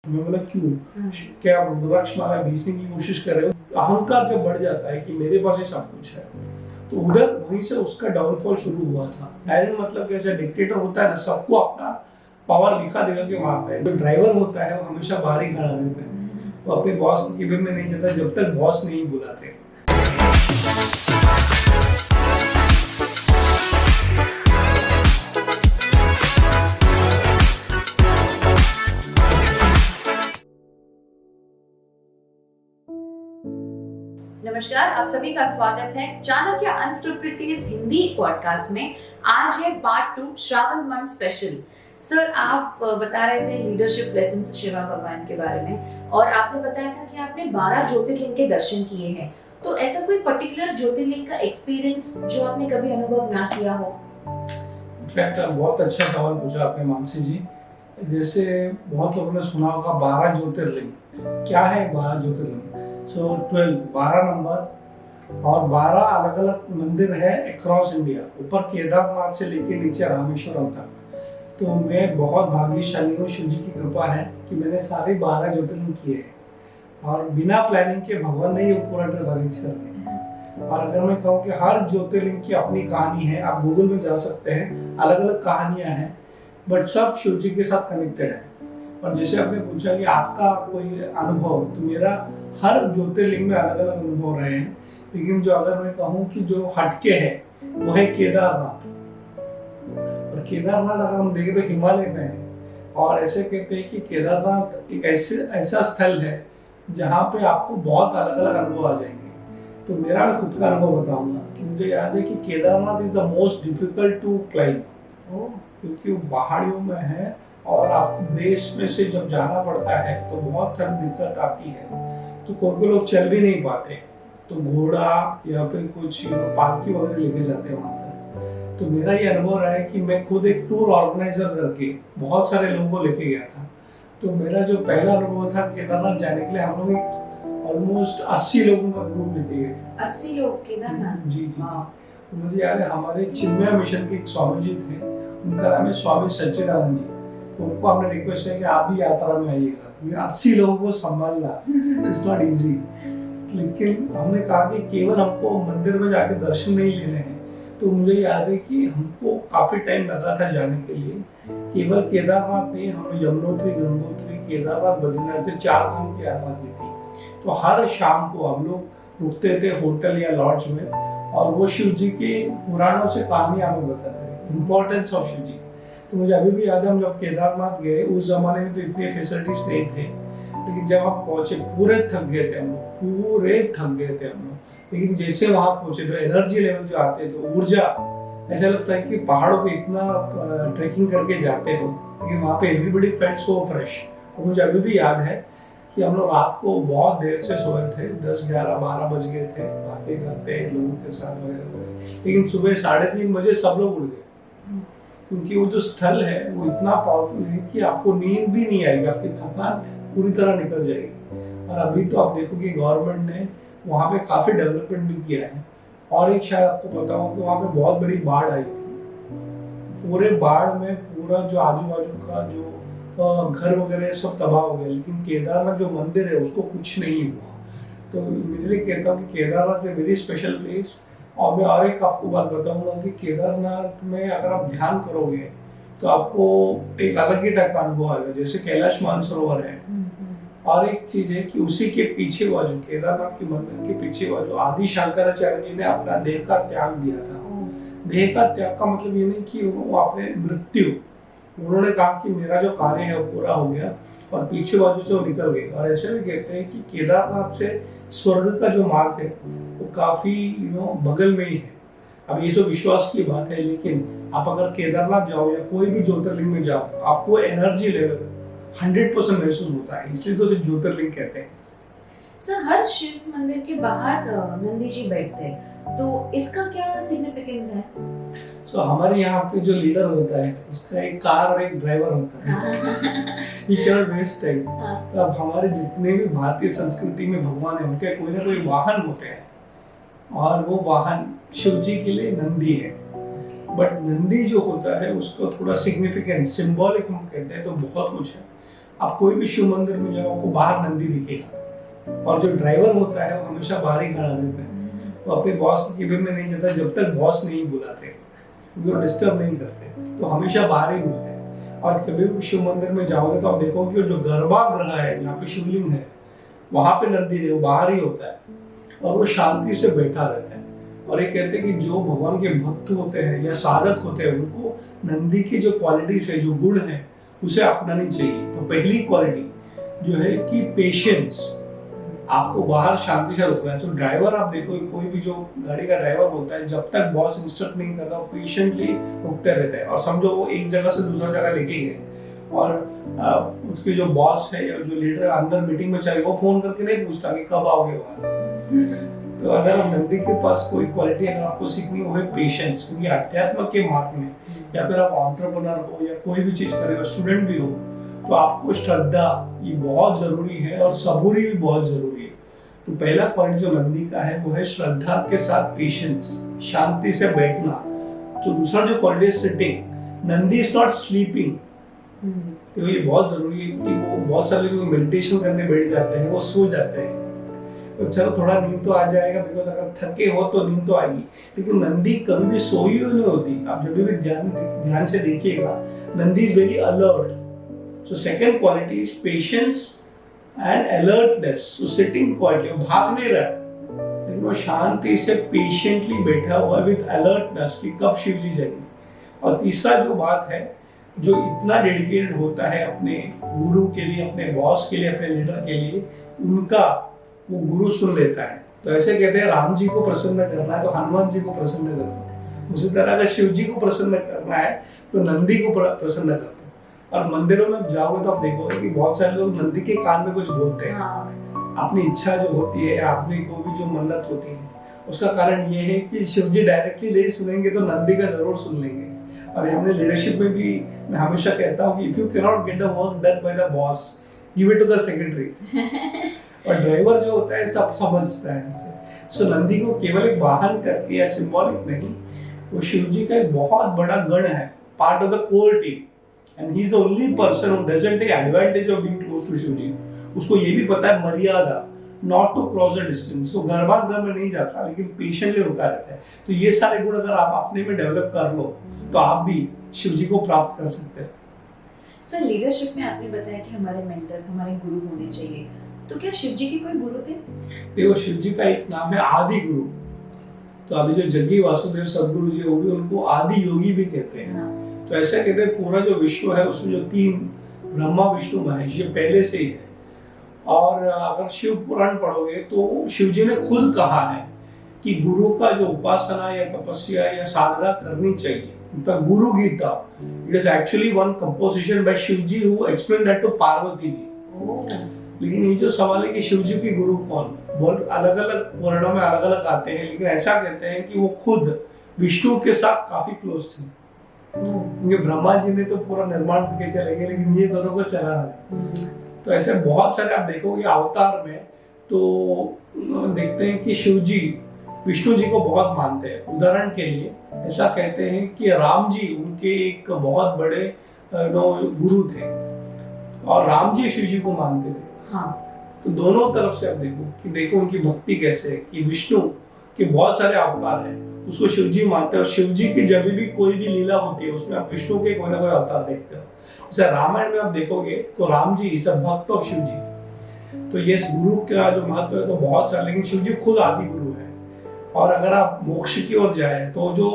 मैं बोला क्यों, क्या आप रुद्राक्ष माला बेचने की कोशिश कर रहे हो? अहंकार जब बढ़ जाता है कि मेरे पास ही सब कुछ है, तो उधर वहीं से उसका डाउनफॉल शुरू हुआ था। टायरन मतलब कैसे डिक्टेटर होता है ना, सबको अपना पावर दिखा देगा कि मारता है। जो ड्राइवर होता है वो हमेशा बाहर ही खड़ा रहता है, वो अपने बॉस के केबिन में नहीं जाता जब तक बॉस नहीं बुलाते। नमस्कार, आप सभी का स्वागत है चाणक्य अनस्क्रिप्टेड हिंदी पॉडकास्ट में। आज है part 2 Shravan month special. Sir, आप बता रहे थे लीडरशिप लेसन्स शिवा भगवान के बारे में, और आपने बताया था कि आपने 12 ज्योतिर्लिंग के दर्शन किए हैं। तो ऐसा कोई पर्टिकुलर ज्योतिर्लिंग का एक्सपीरियंस जो आपने कभी अनुभव ना किया हो? इनफैक्ट बहुत अच्छा सवाल पूछा आपने मानसी जी। जैसे बहुत लोगों ने सुना होगा 12 ज्योतिर्लिंग। क्या है 12 ज्योतिर्लिंग? 12 नंबर और 12 अलग अलग मंदिर है अक्रॉस इंडिया। ऊपर केदारनाथ से लेके नीचे रामेश्वरम तक। तो मैं बहुत भाग्यशाली हूँ, शिव जी की कृपा है कि मैंने सारे 12 ज्योतिर्लिंग किए हैं और बिना प्लानिंग के भगवान ने ये पूरा ट्रिप अरेंज कर दिया। और अगर मैं कहूँ कि हर ज्योतिर्लिंग की अपनी कहानी है, आप गूगल में जा सकते हैं, अलग अलग कहानियां हैं, बट सब शिव जी के साथ कनेक्टेड है। और जैसे आपने पूछा कि आपका कोई अनुभव, तो मेरा हर ज्योतिर्लिंग में अलग अलग अनुभव रहे हैं। लेकिन जो अगर मैं कहूँ कि जो हटके है वो है केदारनाथ। और केदारनाथ अगर हम देखें तो हिमालय में है, और ऐसे कहते हैं कि केदारनाथ एक ऐसा स्थल है जहाँ पे आपको बहुत अलग अलग अनुभव आ जाएंगे। तो मेरा मैं खुद का अनुभव बताऊंगा कि मुझे याद है कि Kedarnath is the most difficult to climb, क्योंकि वो पहाड़ियों में है और आपको बेस में से जब जाना पड़ता है तो बहुत सारी दिक्कत आती है। तो कोई लोग चल भी नहीं पाते, तो घोड़ा या फिर कुछ पालकी वगैरह लेके जाते हैं वहां तक। तो मेरा ये अनुभव रहा है कि मैं खुद एक टूर ऑर्गेनाइजर करके बहुत सारे लोगों को लेके गया था। तो मेरा जो पहला अनुभव था केदारनाथ जाने के लिए, हम लोग ऑलमोस्ट 80 लोगों का ग्रुप लेके गए। 80 लोग केदारनाथ? जी। तो मुझे याद है हमारे चिन्मय मिशन के एक स्वामी जी थे, उनका नाम है स्वामी सच्चिदानंद जी। उनको हमने रिक्वेस्ट किया कि आप भी यात्रा में आइएगा, 80 लोगों को संभालना इट्स नॉट इजी। लेकिन हमने कहा कि केवल हमको मंदिर में जाके दर्शन नहीं लेने हैं। तो मुझे याद है कि हमको काफी टाइम लगा था जाने के लिए। केवल केदारनाथ नहीं, हमने यमुनोत्री, गंगोत्री, केदारनाथ, बद्रीनाथ से 4 धाम की यात्रा की थी। तो हर शाम को हम लोग रुकते थे होटल या लॉज में, और वो शिव जी के पुराणों से कहानियां हमें बताते थे, इम्पोर्टेंस ऑफ शिव जी। तो मुझे अभी भी याद है, हम जब केदारनाथ गए उस जमाने में तो इतनी फैसिलिटीज नहीं थे, लेकिन जब हम पहुंचे पूरे थक गए थे हम लोग, लेकिन जैसे वहां पहुंचे तो एनर्जी लेवल जो आते तो ऊर्जा, ऐसा लगता है कि पहाड़ों पे इतना ट्रैकिंग करके जाते हो, लेकिन वहाँ पे एवरीबॉडी फेल्ट सो फ्रेश। और मुझे अभी भी याद है कि हम लोग रात को बहुत देर से सोए थे, 10, 11, 12 बज गए थे बातें करते लोगों के साथ वगैरह, लेकिन सुबह 3:30 बजे सब लोग उठ गए, क्योंकि वो जो स्थल है वो इतना पावरफुल है कि आपको नींद भी नहीं आएगी, आपकी थकान पूरी तरह निकल जाएगी। और अभी तो आप देखो कि गवर्नमेंट ने वहाँ पे काफी डेवलपमेंट भी किया है। और एक शायद आपको पता हो कि वहाँ पे बहुत बड़ी बाढ़ आई थी, पूरे बाढ़ में पूरा जो आजू बाजू का जो घर वगैरह सब तबाह हो गया, लेकिन केदारनाथ जो मंदिर है उसको कुछ नहीं हुआ। तो मेरे लिए कहता हूँ कि Kedarnath a very special place. और मैं और एक आपको बात बताऊंगा कि केदारनाथ में अगर आप ध्यान करोगे तो आपको एक अलग ही टाइप का अनुभव आएगा, जैसे कैलाश मानसरोवर है। और एक चीज है कि उसी के पीछे हुआ जो केदारनाथ के मंदिर के पीछे हुआ जो आदि शंकराचार्य जी ने अपना देह का त्याग दिया था। देह का त्याग का मतलब ये नहीं कि वो अपने मृत्यु, उन्होंने कहा कि मेरा जो कार्य है वो पूरा हो गया, और पीछे बाजू से वो निकल गए। और ऐसे भी कहते हैं कि केदारनाथ से स्वर्ग का जो मार्ग है वो काफी बगल में ही है। अब ये तो विश्वास की बात है, लेकिन आप अगर केदारनाथ जाओ या कोई भी ज्योतिर्लिंग में जाओ, आपको एनर्जी लेवल 100% महसूस होता है, इसलिए तो उसे ज्योतिर्लिंग कहते हैं। सर, हर शिव मंदिर के बाहर नंदी जी बैठते हैं, तो इसका क्या सिग्निफिकेंस है? हमारे यहाँ पे जो लीडर होता है उसका एक कार और एक ड्राइवर होता है। ये केवल वेस्ट है। तो अब हमारे जितने भी भारतीय संस्कृति में भगवान है, उनके कोई ना कोई वाहन होते हैं, और वो वाहन शिव जी के लिए नंदी है। बट नंदी जो होता है उसका थोड़ा सिग्निफिकेंस, सिंबॉलिक हम कहते हैं तो बहुत कुछ है। आप कोई भी शिव मंदिर में जाओ आपको बाहर नंदी दिखेगा, और जो ड्राइवर होता है वो हमेशा बाहर ही खड़ा रहता है। वो अपने बॉस के केबिन में नहीं जाता जब तक बॉस नहीं बुलाते, क्योंकि वो डिस्टर्ब नहीं करते, तो हमेशा बाहर ही मिलते हैं। और कभी भी शिव मंदिर में जाओगे तो आप देखोगे कि जो गर्भगृह है जहाँ पे शिवलिंग है वहां पे नंदी नहीं, वो बाहर ही होता है और वो शांति से बैठा रहता है। और ये कहते हैं कि जो भगवान के भक्त होते हैं या साधक होते हैं उनको नंदी की जो क्वालिटीज है, जो गुण है, उसे अपनानी चाहिए। तो पहली क्वालिटी जो है कि पेशेंस, आपको बाहर शांति से रुकना है। तो ड्राइवर आप देखो, कोई भी जो गाड़ी का ड्राइवर होता है जब तक बॉस इंस्ट्रक्ट नहीं करता वो पेशेंटली रुकते रहते हैं। और समझो वो एक जगह से दूसरा जगह लेके गए और उसके जो बॉस है या जो लीडर अंदर मीटिंग में चले, वो फोन करके नहीं पूछता कि कब आओगे वहां। तो अगर नंदी के पास कोई क्वालिटी अगर आपको सीखनी हो है पेशेंस, क्योंकि अध्यात्म के मार्ग में या फिर आप एंटरप्रेन्योर हो या कोई भी चीज करेगा, स्टूडेंट भी हो, तो आपको श्रद्धा ये बहुत जरूरी है और सबूरी भी बहुत जरूरी है। तो पहला क्वालिटी जो नंदी का है वो है श्रद्धा के साथ पेशेंस, शांति से बैठना। तो दूसरा जो क्वालिटी है sitting, Nandi is not sleeping. तो ये बहुत जरूरी है कि वो बहुत सारे लोग मेडिटेशन करने बैठ जाते हैं, वो सो जाते हैं। तो चलो थोड़ा नींद तो आ जाएगा, बिकॉज अगर थके हो तो नींद तो आएगी, लेकिन नंदी कभी भी सोई हुई नहीं होती। आप जब भी ध्यान से देखिएगा, Nandi is very alert. So second quality is patience and alertness. So sitting quality, वो भाग नहीं रहा लेकिन वो शांति से पेशेंटली बैठा हुआ विद अलर्टनेस कि कब शिव जी जाएंगे। और तीसरा जो बात है, जो इतना डेडिकेटेड होता है अपने गुरु के लिए, अपने बॉस के लिए, अपने लीडर के लिए, उनका वो गुरु सुन लेता है। तो ऐसे कहते हैं राम जी को प्रसन्न करना है तो हनुमान जी को प्रसन्न करते हैं, उसी तरह अगर शिव जी को प्रसन्न करना है तो नंदी को प्रसन्न करते हैं। और मंदिरों में जाओगे तो आप देखोगे कि बहुत सारे लोग नंदी के कान में कुछ बोलते हैं। अपनी इच्छा जो होती है या अपनी को भी जो मन्नत होती है, उसका कारण ये है कि शिव जी डायरेक्टली नहीं सुनेंगे तो नंदी का जरूर सुन लेंगे। और हमने लीडरशिप में भी मैं हमेशा कहता हूँ कि if you can not get the work done by the boss, give it to the secretary. और ड्राइवर जो होता है सब समझता है। सो नंदी को केवल एक वाहन करके या सिंबॉलिक नहीं, वो शिव जी का एक बहुत बड़ा गण है, part of the core team, and he is the only person who doesn't take advantage of being close to Shiv ji. उसको ये भी पता है मर्यादा, not to cross the distance. तो गर्भागृह में नहीं जाता लेकिन पेशेंटली रुका रहता है। तो ये सारे गुण अगर आप अपने में डेवलप कर लो तो आप भी शिव जी को प्राप्त कर सकते हैं। सर, लीडरशिप में आपने बताया कि हमारे मेंटर, हमारे गुरु होने चाहिए, तो क्या शिव जी के कोई गुरु थे? देखो, शिव जी का एक नाम है आदि गुरु। तो अभी जो जग्गी वासुदेव सदगुरु जी, वो भी उनको आदि योगी भी कहते हैं। तो ऐसा कहते हैं पूरा जो विश्व है उसमें जो 3 ब्रह्मा विष्णु महेश ये पहले से ही है। और अगर शिव पुराण पढ़ोगे तो शिव जी ने खुद कहा है कि गुरु का जो उपासना या तपस्या या साधना करनी चाहिए। उनका Guru Gita, it is actually one composition by Shiv ji who explain that to Parvati ji. लेकिन ये जो सवाल है कि शिव जी के गुरु कौन, बहुत अलग अलग पुराणों में अलग अलग आते हैं, लेकिन ऐसा कहते हैं कि वो खुद विष्णु के साथ काफी क्लोज थे। क्योंकि ब्रह्मा जी ने तो पूरा निर्माण करके चले गए, लेकिन ये दोनों को चलाना है। तो ऐसे बहुत सारे आप देखोगे अवतार में, तो देखते हैं कि शिव जी विष्णु जी को बहुत मानते हैं। उदाहरण के लिए ऐसा कहते हैं कि राम जी उनके एक बहुत बड़े गुरु थे और राम जी शिव जी को मानते थे। तो दोनों तरफ से आप देखो उनकी भक्ति कैसे है कि विष्णु के बहुत सारे अवतार हैं, उसको शिव जी मानते हैं। और शिव जी की जब भी कोई भी लीला होती है उसमें आप विष्णु के कोई ना कोई अवतार देखते हो। जैसे रामायण में आप देखोगे तो राम जी इज अ भक्त ऑफ शिव जी। तो ये गुरु का जो महत्व है तो बहुत सारा, लेकिन शिव जी खुद आदि गुरु है। और अगर आप मोक्ष की ओर जाए तो जो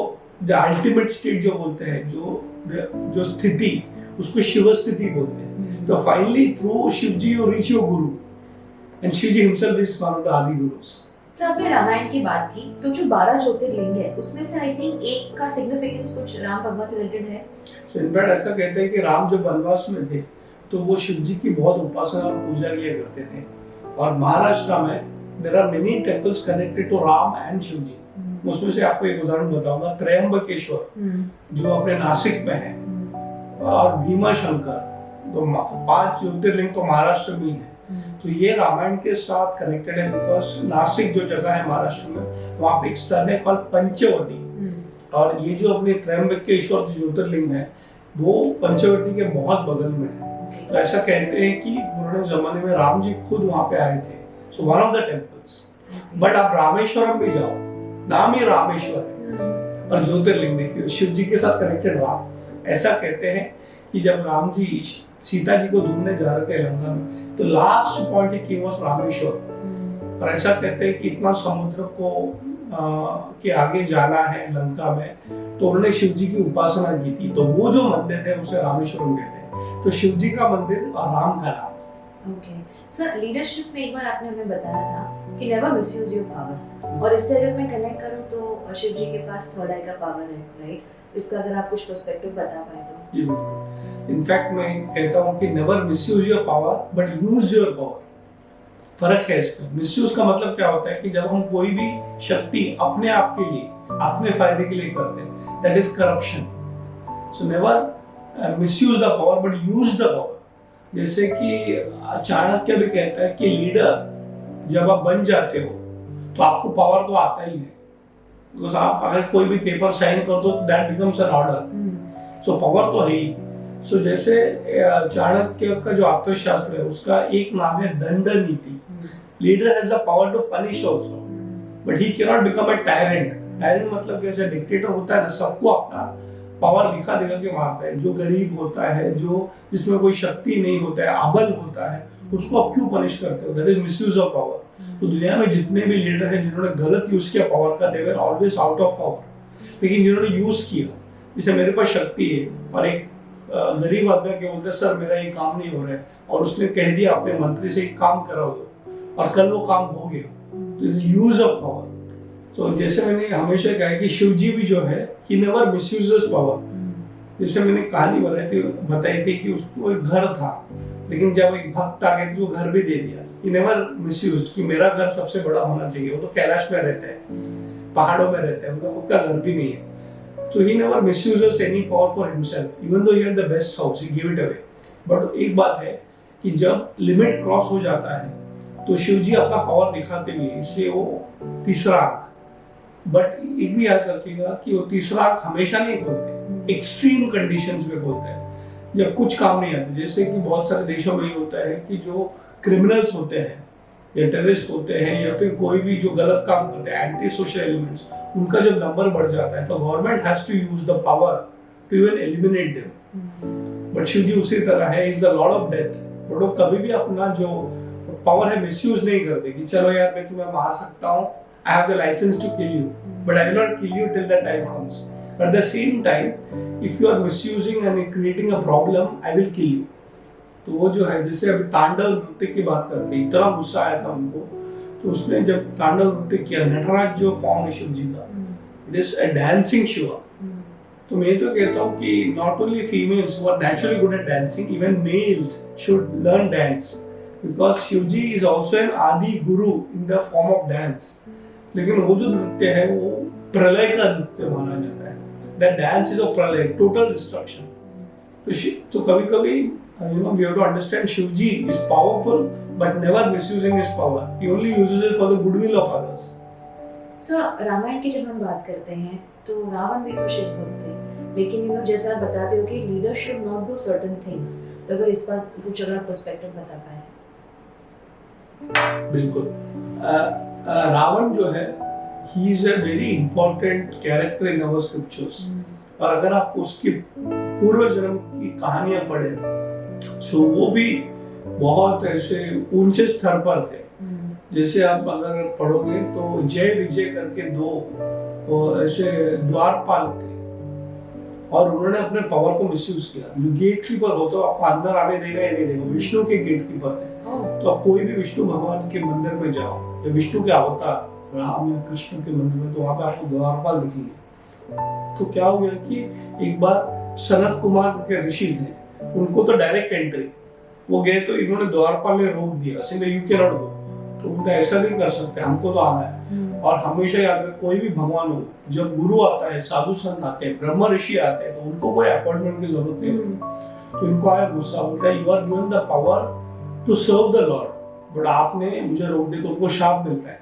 अल्टीमेट स्टेट जो बोलते हैं, जो स्थिति, उसको शिव स्थिति बोलते हैं। तो finally through Shiv ji you reach your guru, and Shiv ji himself is one of the Adi gurus. Sir, आपने रामायण की बात की, तो जो 12 ज्योतिर्लिंग है उसमें से आई थिंक एक का सिग्निफिकेंस कुछ राम भगवान से रिलेटेड है। सो इनफैक्ट ऐसा कहते हैं कि राम जब वनवास में थे तो वो शिव जी की बहुत उपासना और पूजा किया करते थे। और महाराष्ट्र में there are many temples connected to Ram and Shiv ji. उसमें से आपको एक उदाहरण बताऊंगा, त्रयंबकेश्वर जो अपने नासिक में है, और भीमा शंकर, तो 5 ज्योतिर्लिंग तो महाराष्ट्र में ही है। तो ये रामायण के साथ कनेक्टेड है, बिकॉज नासिक जो जगह है महाराष्ट्र में, वहाँ पे एक स्थल है कॉल्ड पंचवटी। और ये जो अपने त्रयंबकेश्वर ज्योतिर्लिंग है वो पंचवटी के बहुत बगल में है। Okay. तो ऐसा कहते हैं कि पुराने जमाने में राम जी खुद वहां पे आए थे, so one of the temples. But आप रामेश्वरम भी जाओ, नाम ही रामेश्वर है, और ज्योतिर्लिंग देखिए शिव जी के साथ कनेक्टेड राम। ऐसा कहते हैं कि जब राम जी सीता जी को ढूंढने जा रहे थे लंका में, तो last point he was Rameshwar. और ऐसा कहते हैं कि इतना समुद्र को के आगे जाना है लंका में, तो उन्होंने शिव जी की उपासना की थी, तो वो जो मंदिर है उसे रामेश्वरम कहते हैं। तो शिव जी का मंदिर और राम का नाम। ओके सर, लीडरशिप में एक बार आपने हमें बताया था कि नेवर मिसयूज योर पावर, और इससे अगर मैं कनेक्ट करूं तो शिव जी के पास थर्ड आई का पावर है, राइट? इसका अगर आप कुछ पर्सपेक्टिव बता पाए तो। जी बिल्कुल। इनफैक्ट मैं कहता हूँ कि never misuse your power but use your power. फर्क है इसमें। मिसयूज का मतलब क्या होता है कि जब हम कोई भी शक्ति अपने आप के लिए, अपने फायदे के लिए करते हैं, that is corruption. So never misuse the power but use the power. जैसे कि चाणक्य भी कहता है कि लीडर जब आप बन जाते हो तो आपको पावर तो आता ही है, बिकॉज आप अगर कोई भी पेपर साइन कर दो that becomes N order. So power तो है ही। सो जैसे चाणक्य का जो अर्थशास्त्र है उसका एक नाम है दंड नीति। Leader has the power to punish also, but he can not become a tyrant. Tyrant मतलब कैसे डिक्टेटर होता है ना, सबको अपना पावर दिखा दिखा के मारता है। जो गरीब होता है, जो जिसमें कोई शक्ति नहीं होता है, अबल होता है, उसको आप क्यों पनिश करते हो? That is misuse of power. तो दुनिया में जितने भी लीडर हैं जिन्होंने गलत यूज किया पावर का, they were always out of power. लेकिन जिन्होंने यूज किया, जैसे मेरे पास शक्ति है और एक गरीब आदमी के बोलते सर मेरा ये काम नहीं हो रहा है, और उसने कह दिया अपने मंत्री से एक काम कराओ दो, और कल वो काम हो गया, तो इज यूज ऑफ पावर। तो जैसे मैंने हमेशा कहा है कि शिव जी भी जो है ही नेवर मिसयूजेस पावर। जैसे मैंने कहानी बताई थी कि उसको एक घर था, लेकिन जब एक भक्त आ गया तो घर भी दे दिया। ही नेवर मिसयूज्ड कि मेरा घर सबसे बड़ा होना चाहिए। वो तो कैलाश में रहता है, पहाड़ों में रहता है, उनका खुद का घर भी नहीं है। So he never misuses any power for himself, even though he had the best house, he gave it away. But एक बात है कि जब लिमिट क्रॉस हो जाता है तो शिव जी अपना पावर दिखाते भी हैं, इसलिए वो तीसरा आंख। बट एक भी याद रखिएगा कि वो तीसरा आंख हमेशा नहीं खोलते, एक्सट्रीम कंडीशंस में खोलते हैं जब कुछ काम नहीं आते। जैसे कि बहुत सारे देशों में ये होता है कि जो क्रिमिनल्स होते हैं या टेररिस्ट होते हैं या फिर कोई भी जो गलत काम करते हैं, एंटी सोशल एलिमेंट्स, उनका जब नंबर बढ़ जाता है तो government has to use the power to even eliminate them. But Shiva ji उसी तरह है, is the lord of death. वो लोग कभी भी अपना जो पावर है मिसयूज नहीं करते कि चलो यार मैं तुम्हें मार सकता हूँ, I have the license to kill you, but I will not kill you till the time comes. But at the same time if you are misusing and creating a problem, I will kill you. तो वो जो है, जैसे अभी तांडव नृत्य की बात करते हैं, इतना गुस्सा आया था उनको, तो उसने जब तांडव नृत्य किया, नटराज जो फॉर्म है शिव जी का, it is a dancing Shiva. तो मैं तो कहता हूँ कि not only females who are naturally good at dancing, even males should learn dance, because Shiv ji is also an adi guru in the form of dance. लेकिन वो जो नृत्य है वो प्रलय का नृत्य माना जाता है। दैट डांस इज अ प्रलय, टोटल डिस्ट्रक्शन। तो कभी-कभी we have to understand Shivji is powerful but never misusing his power. He only uses it for the goodwill of others. Sir, Ramayan की जब हम बात करते हैं तो रावण भी तो शिव भक्त थे, लेकिन जैसा आप बताते हो कि leader should not do certain things, तो अगर इस पर कुछ अगर पर्सपेक्टिव बता पाए। बिल्कुल। रावण जो है, he is a very important character in our scriptures. और अगर आप उसकी पूर्व जन्म की कहानियां पढ़े, सो वो भी बहुत ऐसे ऊंचे स्तर पर थे। जैसे आप अगर पढ़ोगे तो जय विजय करके दो ऐसे द्वारपाल थे, और उन्होंने अपने पावर को मिसयूज किया। जो गेट कीपर हो तो आपको अंदर आने देगा या नहीं देगा, विष्णु के गेट कीपर थे। तो आप कोई भी विष्णु भगवान के मंदिर में जाओ या विष्णु के अवतार राम या कृष्ण के मंदिर में, तो वहां पे आपको द्वारपाल दिखेंगे। तो क्या हो गया कि एक बार सनत कुमार के ऋषि थे, उनको तो डायरेक्ट एंट्री, वो गए तो इन्होंने द्वारपाल ने रोक दिया, Singh you can not go. तो उनका ऐसा नहीं कर सकते, हमको तो आना है। और हमेशा याद रखें, कोई भी भगवान हो, जब गुरु आता है, साधु संत आते हैं, ब्रह्म ऋषि आते हैं, तो उनको कोई अपॉइंटमेंट की जरूरत नहीं होती। तो इनको आया गुस्सा, बोलता है you are given the power to serve the lord, but आपने मुझे रोक दिया, तो उनको शाप मिलता है।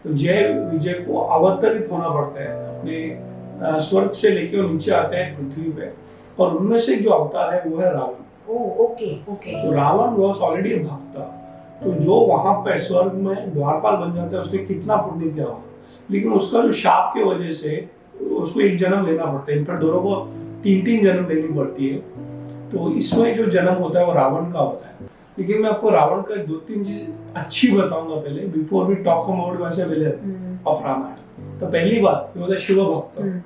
तो जय विजय को अवतरित होना पड़ता है, अपने स्वर्ग से लेके नीचे आते हैं पृथ्वी पे, और उनमें से जो अवतार है वो है रावण। Okay okay. तो रावण वॉज ऑलरेडी भक्त, तो जो वहां पे स्वर्ग में द्वारपाल बन जाता है उसने कितना पुण्य किया होगा, लेकिन उसका जो शाप की वजह से उसको एक जन्म लेना पड़ता है, इनफैक्ट दोनों को 3-3 जन्म लेनी पड़ती है। तो इसमें जो जन्म होता है वो रावण का होता है। लेकिन मैं आपको रावण का 2-3 चीज अच्छी बताऊंगा पहले, बिफोर वी टॉक अबाउट वैसे विलेन ऑफ रामायण। तो पहली बात वो था शिव भक्त,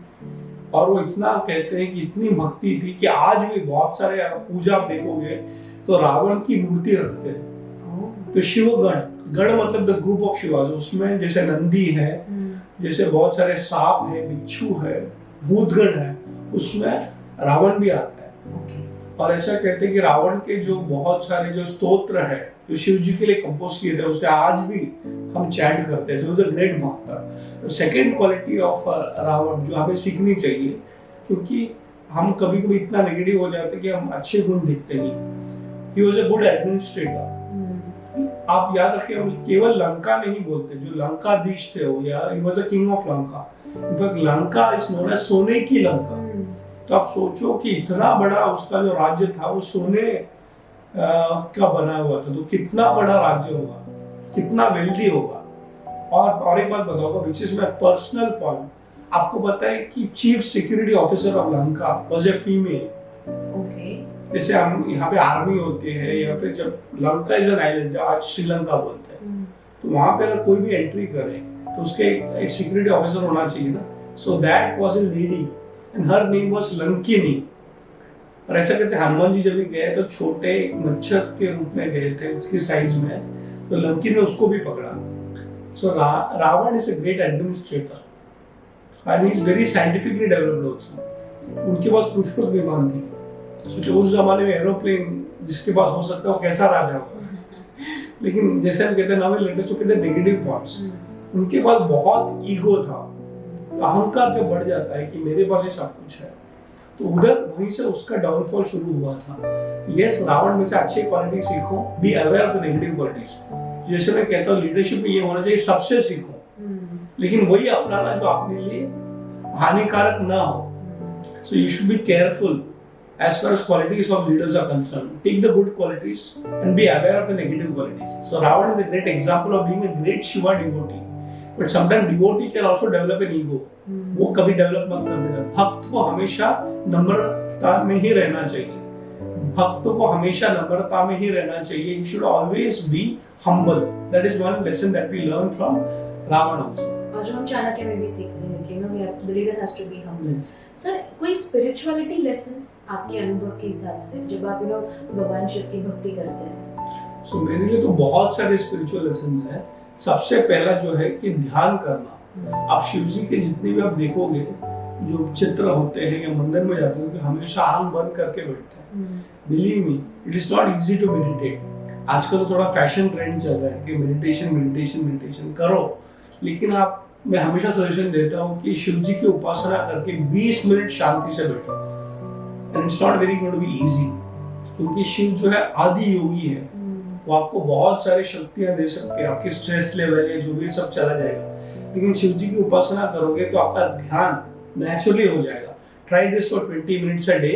और वो इतना कहते हैं कि इतनी भक्ति थी कि आज भी बहुत सारे पूजा आप देखोगे तो रावण की मूर्ति रखते हैं। तो शिव गण, गण मतलब द ग्रुप ऑफ शिवाज, उसमें जैसे नंदी है, जैसे बहुत सारे सांप है, बिच्छू है, भूतगण है, उसमें रावण भी आता है। और ऐसा कहते हैं कि रावण के जो बहुत सारे जो स्तोत्र है जो शिव जी के लिए कंपोज किए थे उसे आज भी हम चैंट करते हैं, जो द ग्रेट भक्त। सेकेंड क्वालिटी ऑफ रावण जो हमें सीखनी चाहिए, क्योंकि हम कभी कभी इतना नेगेटिव हो जाते हैं कि हम अच्छे गुण दिखते नहीं। He was a good administrator. आप याद रखिए, हम केवल लंका नहीं बोलते, जो लंकाधीश थे वो, या he was the king of Lanka. In fact Lanka is known as सोने की लंका। तो आप सोचो कि इतना बड़ा उसका जो राज्य था वो सोने का बना हुआ था, तो कितना बड़ा राज्य होगा, कितना वेल्दी होगा। और एक बात बताऊंगा which is my personal point, आपको पता है कि chief security officer of Lanka was a female. जैसे हम यहाँ पे आर्मी होती है, या फिर जब लंका इज एन आइलैंड जो आज श्रीलंका बोलते हैं, तो वहां पे अगर कोई भी एंट्री करे तो उसके एक सिक्योरिटी ऑफिसर होना चाहिए ना। So that was a lady and her name was Lankini. और ऐसा कहते हैं हनुमान जी जब भी गए तो छोटे मच्छर के रूप में गए थे, उसकी साइज में, तो लंकी ने उसको भी पकड़ा। So Ravan is a great administrator and he is very scientifically developed also. उनके पास पुष्पक विमान थी। सोचो उस जमाने में एरोप्लेन जिसके पास हो सकता है वो कैसा राजा होगा। लेकिन जैसे हम कहते हैं ना, लेटेस्ट कहते हैं नेगेटिव पॉइंट्स, उनके पास बहुत ईगो था, अहंकार जब बढ़ जाता है कि मेरे पास ही सब कुछ है, तो उधर वहीं से उसका डाउनफॉल शुरू हुआ था। यस, रावण में से अच्छी क्वालिटी सीखो, be aware of the negative qualities. जैसे मैं कहता हूँ लीडरशिप में ये होना चाहिए सबसे सीखो, लेकिन वही अपनाना जो अपने लिए हानिकारक ना हो। So you should be careful as far as qualities of leaders are concerned. Take the good qualities and be aware of the negative qualities. So Ravan is a great example of being a great Shiva devotee. But sometimes devotee can also develop an ego. वो कभी develop मत कर देना। भक्त को हमेशा नम्रता में ही रहना चाहिए। भक्तों को हमेशा नम्रता में ही रहना चाहिए। You should always be humble. That is one lesson that we learn from Ravan also. और जो हम चाणक्य में भी सीखते हैं कि the leader has to be humble. Sir, कोई स्पिरिचुअलिटी लेसन्स आपके अनुभव के हिसाब से जब आप भगवान शिव की भक्ति करते हैं? सो मेरे लिए तो बहुत सारे स्पिरिचुअल लेसन्स हैं। सबसे पहला जो है कि ध्यान करना। आप शिव जी के जितने भी आप देखोगे जो चित्र होते हैं या मंदिर में जाते हो, कि हमेशा आंख बंद करके बैठते हैं। Believe me, it is not easy to meditate. आजकल तो थोड़ा फैशन ट्रेंड चल रहा है कि मेडिटेशन करो, लेकिन मैं हमेशा सजेशन देता हूँ कि शिव जी की उपासना करके 20 मिनट शांति से बैठो। And it's not very going to be easy, क्योंकि शिव जो है आदि योगी है, वो आपको बहुत सारी शक्तियां दे सकते हैं, आपके स्ट्रेस लेवल है जो भी सब चला जाएगा। लेकिन शिव जी की उपासना करोगे तो आपका ध्यान नेचुरली हो जाएगा। Try this for 20 minutes a day.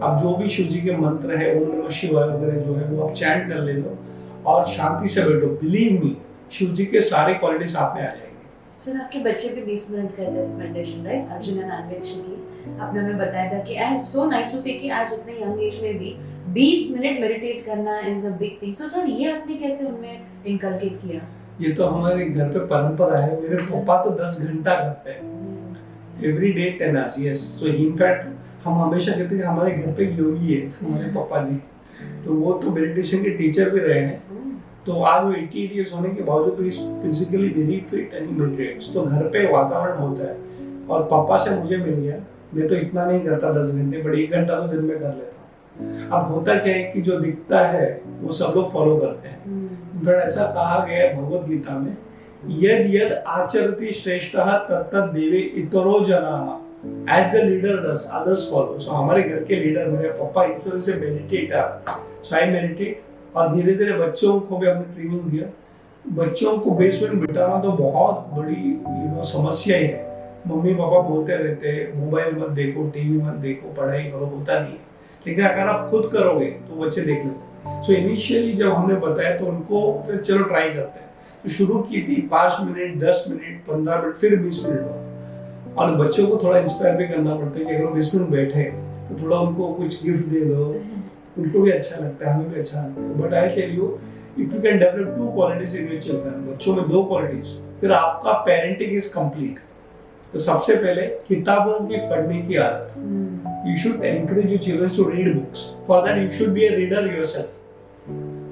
आप जो भी शिव जी के मंत्र है, ओम नमः शिवाय वगैरह जो है वो आप चैंट कर ले लो और शांति से बैठो। बिलीव मी, शिव जी के सारे क्वालिटीज आप में आ जाएंगे। सर, आपके बच्चे भी 20 मिनट करते हैं मेडिटेशन, राइट? अर्जुन एंड अन्वेक्षण की आपने हमें बताया था कि एंड सो नाइस टू सी कि आज इतने यंग एज में भी 20 मिनट मेडिटेट करना is a big thing. So sir, ये आपने कैसे उनमें इनकलकेट किया? ये तो हमारे घर पे परंपरा है। मेरे पापा तो 10 घंटा करते हैं every day 10 hours. Yes, so in fact हम हमेशा कहते हैं कि हमारे घर पे योगी है हमारे पापा जी, तो वो तो मेडिटेशन के टीचर भी रहे हैं। तो आज वो 88 इयर्स होने के बावजूद भी physically very fit and meditates. तो घर पे वातावरण होता है। और पापा से मुझे मिल गया, मैं तो इतना नहीं करता 10 घंटे, बट 1 घंटा तो दिन में कर लेता हूँ। अब होता क्या है कि जो दिखता है वो सब लोग फॉलो करते हैं। फिर ऐसा कहा गया है भगवद गीता में, यद यद आचरति श्रेष्ठः तत्तत् देवे इतरो जनाः, as the leader does others follow। सो हमारे घर के लीडर मेरे पापा इन्फ्लुएंस से मेडिटेटर, सो आई मेडिटेट। और धीरे धीरे बच्चों को भी हमने ट्रेनिंग दिया। बच्चों को बेसमेंट बिठाना तो बहुत बड़ी समस्या ही है। मम्मी पापा बोलते रहते हैं मोबाइल मत देखो, टीवी मत देखो, पढ़ाई करो, होता नहीं है। लेकिन अगर आप खुद करोगे तो बच्चे देख लेते हैं। सो इनिशियली जब हमने बताया तो उनको चलो ट्राई करते हैं, तो शुरू की थी 5 मिनट, 10 मिनट, 15 मिनट, फिर 20 मिनट हुआ। और बच्चों को थोड़ा इंस्पायर भी करना पड़ता है कि अगर 20 मिनट बैठे तो थोड़ा उनको कुछ गिफ्ट दे दो, उनको भी अच्छा लगता है, हमें भी अच्छा लगता है। But I tell you, if you can develop 2 qualities in your children, बच्चों में 2 क्वालिटीज, फिर आपका पेरेंटिंग इज कंप्लीट। तो सबसे पहले किताबों की पढ़ने की आदत। You should encourage your children to read books, for that you should be a reader yourself.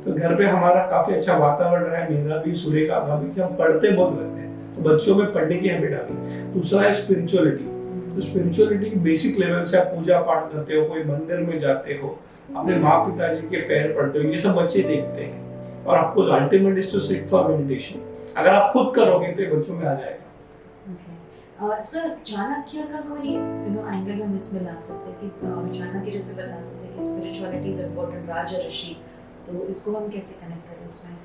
तो घर पे हमारा काफी अच्छा वातावरण रहा है, मेरा भी, सुरेखा का भी, कि हम पढ़ते बहुत रहते हैं, तो बच्चों में पढ़ने की हैबिट आ गई। दूसरा है स्पिरिचुअलिटी। तो स्पिरिचुअलिटी बेसिक लेवल से आप पूजा पाठ करते हो, कोई मंदिर में जाते हो, अपने माँ पिताजी के पैर पड़ते हो, ये सब बच्चे देखते हैं। और of course ultimate is to sit for meditation. अगर आप खुद करोगे तो ये बच्चों में आ जाएगा। सर, चाणक्य का कोई एंगल हम इसमें ला सकते हैं कि चाणक्य जैसे बताते थे कि स्पिरिचुअलिटी इज इम्पोर्टेंट, राजा ऋषि, तो इसको हम कैसे कनेक्ट करें इसमें?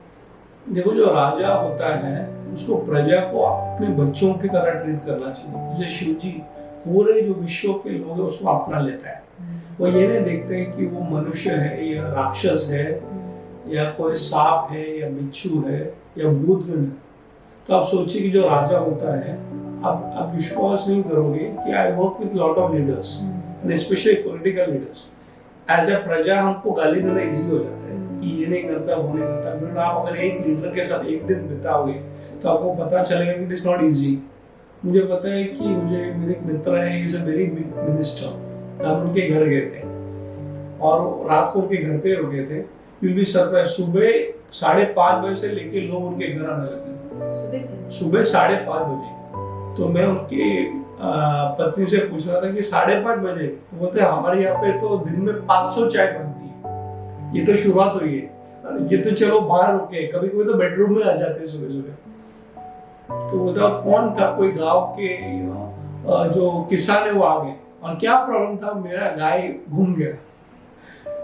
देखो, जो राजा होता है उसको प्रजा को अपने बच्चों की तरह ट्रीट करना चाहिए। जैसे शिव जी पूरे जो विश्व के लोग हैं उसको अपना लेता है। वो ये नहीं देखते हैं कि वो मनुष्य है या राक्षस है या कोई सांप है या बिच्छू है या भूत गण है। तो आप सोचिए कि जो राजा होता है, आप विश्वास नहीं करोगे कि I work with lot of leaders and specially political leaders. As a praja हमको गाली देना इजी हो जाता है कि ये नहीं करता, वो नहीं करता। बट आप अगर एक लीडर के साथ एक दिन बिताओगे तो आपको पता चलेगा कि इट इज नॉट इजी। मुझे पता है कि मेरे एक मित्र है, he is a very big minister. हम उनके घर गए थे और रात को उनके घर पे रुके थे। यू विल बी सरप्राइज, सुबह 5:30 बजे से लेके लोग उनके घर आने लगे। सुबह 5:30 बजे। तो मैं उनकी पत्नी से पूछ रहा था कि 5:30 बजे, तो बोलते हमारे यहाँ पे तो दिन में 500 चाय बनती है। ये तो शुरुआत हुई है, ये तो चलो बाहर रुके, कभी कभी तो बेडरूम में आ जाते हैं सुबह सुबह। तो बोलता कौन था, कोई गांव के जो किसान है वो आ गए। और क्या प्रॉब्लम था, मेरा गाय घूम गया,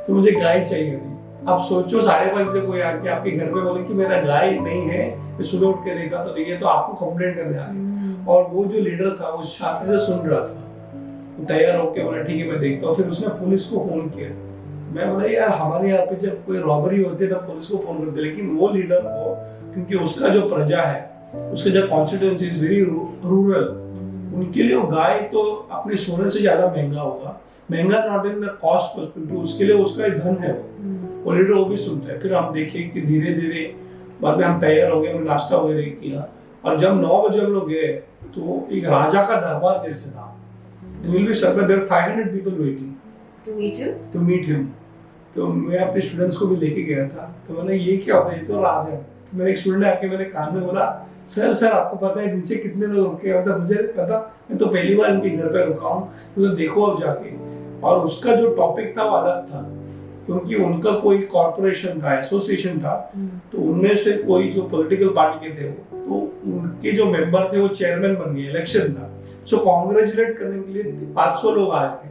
तो मुझे गाय चाहिए थी। आप सोचो 5:30 बजे कोई आके आपके घर पे बोले कि मेरा गाय नहीं है, मैं सुबह उठ के देखा तो नहीं है, तो आपको कंप्लेंट करने आ गए। और वो जो लीडर था वो शांति से सुन रहा था, वो तैयार होके बोला ठीक है मैं देखता हूँ। फिर उसने पुलिस को फोन किया। मैं बोला यार, हमारे यहाँ पे जब कोई रॉबरी होती है तब पुलिस को फोन करते, लेकिन वो लीडर को, क्योंकि उसका जो प्रजा है, उसका जो कॉन्स्टिट्यूएंसी इज वेरी रूरल, उनके लिए वो गाय तो अपने सोने से ज्यादा महंगा होगा। महंगा not in the cost perspective, उसके लिए उसका एक धन है वो लीडर, वो भी सुनता है। फिर हम देखे कि धीरे धीरे बाद में हम तैयार हो गए, हमने नाश्ता वगैरह किया, और जब 9 बजे हम लोग गए तो एक राजा का दरबार जैसे था। You will be surprised, there are 500 people waiting to meet him. तो मैं अपने स्टूडेंट्स को भी लेके गया था। तो मैंने ये क्या होता है, ये तो राजा है। तो मेरे एक स्टूडेंट आके मेरे कान में बोला, सर आपको पता है नीचे कितने लोग रुके? मतलब मुझे पता, मैं तो पहली बार इनके घर पे रुका हूँ। तो देखो अब जाके। और उसका जो टॉपिक था वो अलग था, क्योंकि उनका कोई कॉर्पोरेशन था, एसोसिएशन था, तो उनमें से कोई जो पॉलिटिकल पार्टी के थे तो उनके जो मेंबर थे वो चेयरमैन बन गए, इलेक्शन था। सो कांग्रेचुलेट करने के लिए 500 लोग आए थे।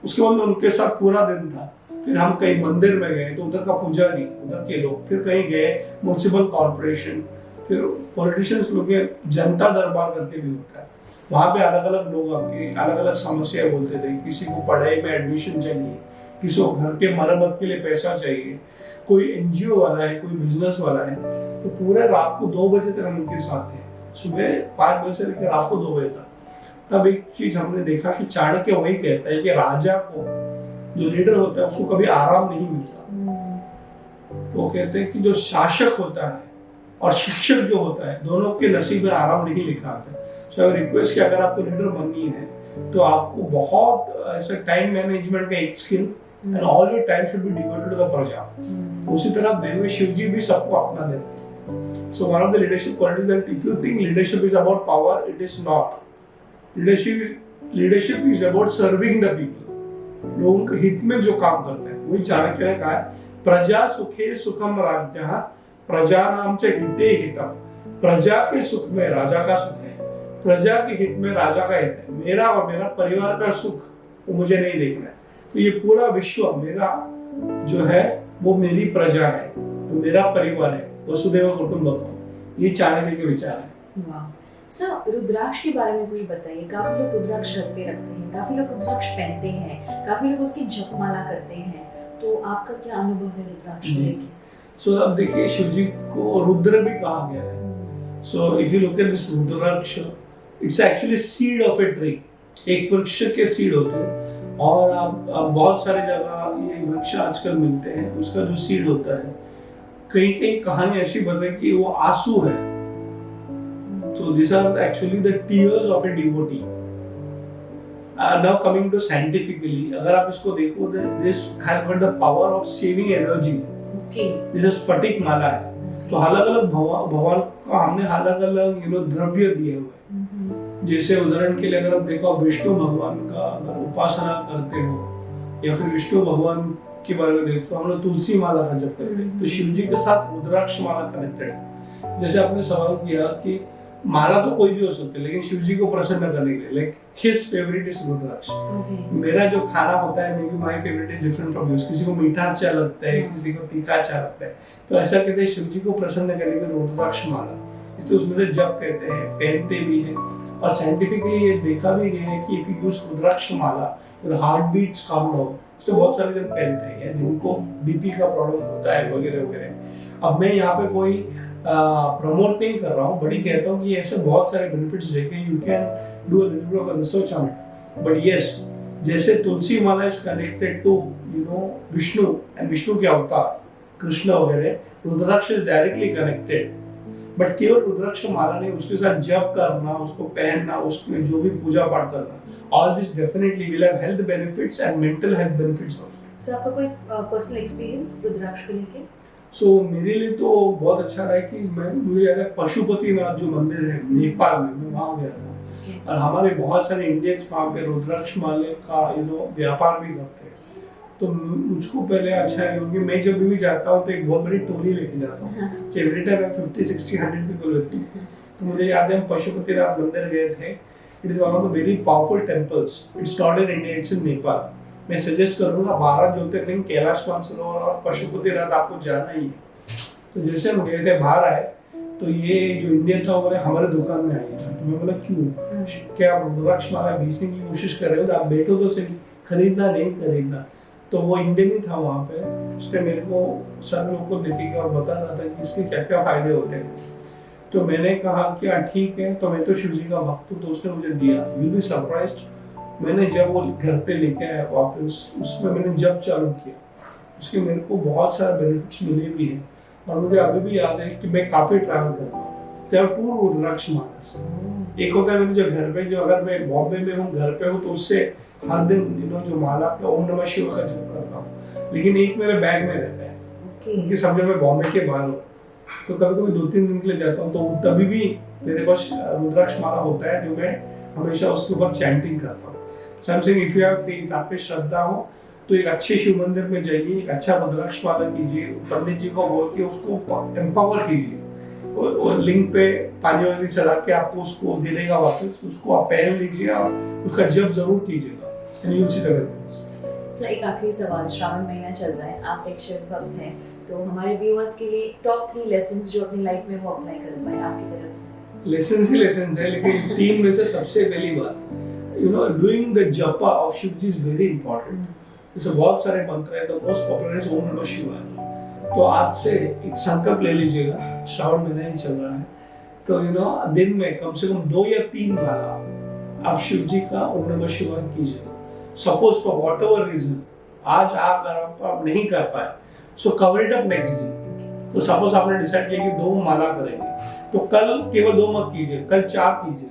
उसके बाद में उनके साथ पूरा दिन था। फिर हम कहीं मंदिर में गए तो उधर का पुजारी, उधर के लोग, फिर कहीं गए म्युनिसिपल कॉर्पोरेशन, फिर पॉलिटिशियंस लोग के जनता दरबार करके भी होता है। वहाँ पे अलग अलग लोग आके अलग अलग समस्या बोलते थे। किसी को पढ़ाई में एडमिशन चाहिए, किसी को घर के मरम्मत के लिए पैसा चाहिए, कोई एनजीओ वाला है, कोई बिजनेस वाला है। तो पूरे रात को 2 बजे तक हम उनके साथ थे, सुबह 5 बजे से लेकर रात को 2 बजे तक। तब एक चीज हमने देखा कि चाणक्य वही कहता है कि राजा को, जो लीडर होता है, उसको कभी आराम नहीं मिलता। वो कहते हैं कि जो शासक होता है और शिक्षक जो होता है, दोनों के नसीब में आराम नहीं लिखा आता है। सो आई रिक्वेस्ट कि अगर आपको लीडर बननी है तो आपको बहुत ऐसा टाइम मैनेजमेंट का एक skill, and all your time should be devoted to the praja. उसी तरह देव शिव जी भी सबको अपना देते हैं। So one of the leadership qualities that if you think leadership is about power, it is not. Leadership is about serving the people. लोगों के हित में जो काम करते हैं, वही चाणक्य ने कहा है, प्रजा सुखे सुखम राज्ञः प्रजा नाम च हिते हितम। प्रजा के सुख में राजा का सुख है, प्रजा के हित में राजा का हित है। मेरा और मेरा परिवार का सुख वो मुझे नहीं देखना है। तो ये पूरा विश्व मेरा जो है वो मेरी प्रजा है, वो मेरा परिवार है, वसुधैव कुटुंबकम। ये चाणक्य के विचार है। सर रुद्राक्ष के बारे में कुछ बताइए। काफी लोग रुद्राक्ष घर पे रखते हैं, काफी लोग रुद्राक्ष पहनते हैं, काफी लोग उसकी जपमाला करते हैं, तो आपका क्या अनुभव है रुद्राक्ष को लेके? सो अब देखिए शिव जी को रुद्र भी कहा गया है। So if you look at this rudraksh, it's actually seed of a tree. एक वृक्ष के सीड होते हैं और आप बहुत सारे जगह ये वृक्ष आजकल मिलते हैं, उसका जो सीड होता है, कई कई कहानी ऐसी बताई कि वो आंसू है। तो these are actually the tears of a devotee. Now coming to scientifically, अगर आप इसको देखो, this has got the power of saving energy. Okay. जैसे स्फटिक माला है, तो अलग अलग भगवान को हमने अलग अलग द्रव्य दिए हुए हैं। जैसे उदाहरण के लिए अगर आप देखो, विष्णु भगवान का अगर उपासना करते हो या फिर विष्णु भगवान के बारे में देखो, हम लोग तुलसी माला का जप करते हैं, तो शिव जी के साथ रुद्राक्ष माला कनेक्टेड है। जैसे आपने सवाल किया कि माला तो कोई भी हो सकती है, लेकिन शिव जी को प्रसन्न करने के लिए, लाइक हिज फेवरेट इज रुद्राक्ष। मेरा जो खाना होता है, may be my favourite is different from yours. किसी को मीठा अच्छा लगता है, किसी को तीखा अच्छा लगता है, तो ऐसा कहते हैं शिव जी को प्रसन्न करने के लिए रुद्राक्ष माला, इसलिए उसमें से जप कहते हैं, पहनते भी हैं। और साइंटिफिकली ये देखा भी गया है कि if you use rudraksh mala, your heart beats come down. तो बहुत सारे जन पहनते हैं जिनको बीपी का प्रॉब्लम होता है वगैरह वगैरह। अब मैं यहाँ पे कोई प्रमोट नहीं कर रहा हूँ, बट ये कहता हूँ कि ऐसे बहुत सारे बेनिफिट्स देखे। You can do a little bit of research on it, but yes, जैसे tulsi mala is connected to Vishnu and Vishnu के अवतार कृष्ण वगैरह, rudraksha is directly connected. But केवल रुद्राक्ष माला नहीं, उसके साथ जप करना, उसको पहनना, उसमें जो भी पूजा पाठ करना, all this definitely will have health benefits and mental health benefits also. Sir आपका कोई पर्सनल एक्सपीरियंस रुद्राक्ष को लेके? सो मेरे लिए तो बहुत अच्छा रहा कि मुझे याद है पशुपतिनाथ जो मंदिर है नेपाल में, मैं वहाँ गया था। और हमारे बहुत सारे इंडियंस वहाँ पे रुद्राक्ष माले का व्यापार भी करते हैं। तो मुझको पहले अच्छा है, क्योंकि मैं जब भी जाता हूँ तो एक बहुत बड़ी टोली लेके जाता हूँ कि एवरी टाइम 50, 60, 100 पीपल होते हैं। तो मुझे याद है हम पशुपतिनाथ मंदिर गए थे। It is one of the very powerful temples. It's not in India, it's in Nepal. मैं सजेस्ट करूँगा 12 ज्योतिर्लिंग कैलाश मानसरोवर और पशुपतिनाथ आपको जाना ही है। तो जैसे हम गए थे, बाहर आए, तो ये जो इंडियन था वो हमारे दुकान में आई। तो मैं बोला क्यों, क्या आप रुद्राक्ष माला बेचने की कोशिश कर रहे हो? आप बैठो तो सही, खरीदना नहीं खरीदना। तो वो इंडियन ही था वहाँ पे, उसने मेरे को सब लोगों को देखे और बता रहा था कि इसके क्या क्या फायदे होते हैं। तो मैंने कहा क्या ठीक है, तो मैं तो शिव जी का भक्त हूँ, तो उसने मुझे दिया। यू बी सरप्राइज्ड, मैंने जब वो घर पे लेके आया वापस, उसमें मैंने जब चालू किया, उसके मेरे को बहुत सारे बेनिफिट्स मिले भी हैं। और मुझे अभी भी याद है कि मैं काफी ट्रैवल करता हूँ, तो टू रुद्राक्ष माला। एक होता है मेरे जो घर पे, जो अगर मैं बॉम्बे में हूँ, घर पे हूँ, तो उससे हर दिन जो माला पे ओम नमः शिव का जप करता हूँ। लेकिन एक मेरे बैग में रहता है, क्योंकि समझो मैं बॉम्बे के बाहर हूँ, तो कभी कभी 2-3 दिन के लिए जाता हूँ, तो तभी भी मेरे पास रुद्राक्ष माला होता है, जो मैं हमेशा उसके ऊपर चैंटिंग करता हूँ। So I am saying, if you have faith, आप पे श्रद्धा हो, तो एक अच्छे शिव मंदिर में जाइए, एक अच्छा रुद्राक्ष माला कीजिए, पंडित जी को बोल के उसको एम्पावर कीजिए, और लिंग पे पानी वाली चढ़ा के आपको उसको दे देगा वापस, उसको आप पहन लीजिए और उसका जप जरूर कीजिएगा, and you will see the benefits. Sir एक आखिरी सवाल, श्रावण महीना चल रहा है, आप एक शिव भक्त हैं, तो हमारे व्यूअर्स के लिए टॉप 3 लेसन्स जो अपनी लाइफ में वो अप्लाई कर पाए आपकी तरफ से। लेसन्स ही लेसन्स है, लेकिन 3 में से सबसे पहली बात, doing the japa of Shiv ji is very important. जैसे बहुत सारे मंत्र है, तो मोस्ट पॉपुलर इज ओम नमः शिवाय। तो आज से एक संकल्प ले लीजिएगा, श्रावण महीना ही चल रहा है, तो दिन में कम से कम 2 या 3 बार आप शिव जी का ओम नमः शिवाय कीजिएगा। Suppose for whatever reason आज आप नहीं कर पाए, so cover it up next day. तो सपोज आपने डिसाइड किया कि 2 माला करेंगे, तो कल केवल 2 मत कीजिए, कल 4 कीजिए।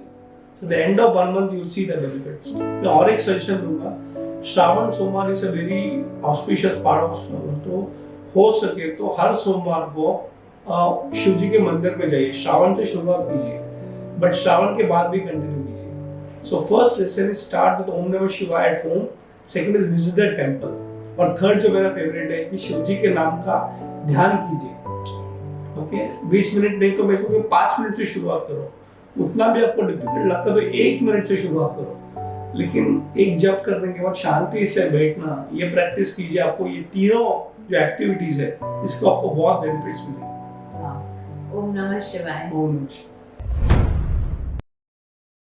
So the end of 1 month you will see the benefits. मैं और एक सजेशन दूंगा, श्रावण सोमवार is a very auspicious part of, तो हो सके तो हर सोमवार को शिव जी के मंदिर में जाइए। श्रावण से शुरुआत कीजिए, बट श्रावण के बाद भी कंटिन्यू कीजिए। So first lesson is start with Om नमः Shivaya at home, second is visit the temple, और थर्ड जो मेरा फेवरेट है कि शिव जी के नाम का ध्यान कीजिए। ओके, 20 मिनट नहीं तो मेरे को 5 मिनट से शुरुआत करो। उतना भी आपको डिफिकल्ट लगता है तो 1 मिनट से शुरुआत करो, लेकिन एक जप करने के बाद शांति से बैठना, ये प्रैक्टिस कीजिए। आपको ये तीनों जो एक्टिविटीज है, इसको आपको बहुत बेनिफिट्स मिलेंगे। ओम नमः शिवाय। ओम नमः शिवाय।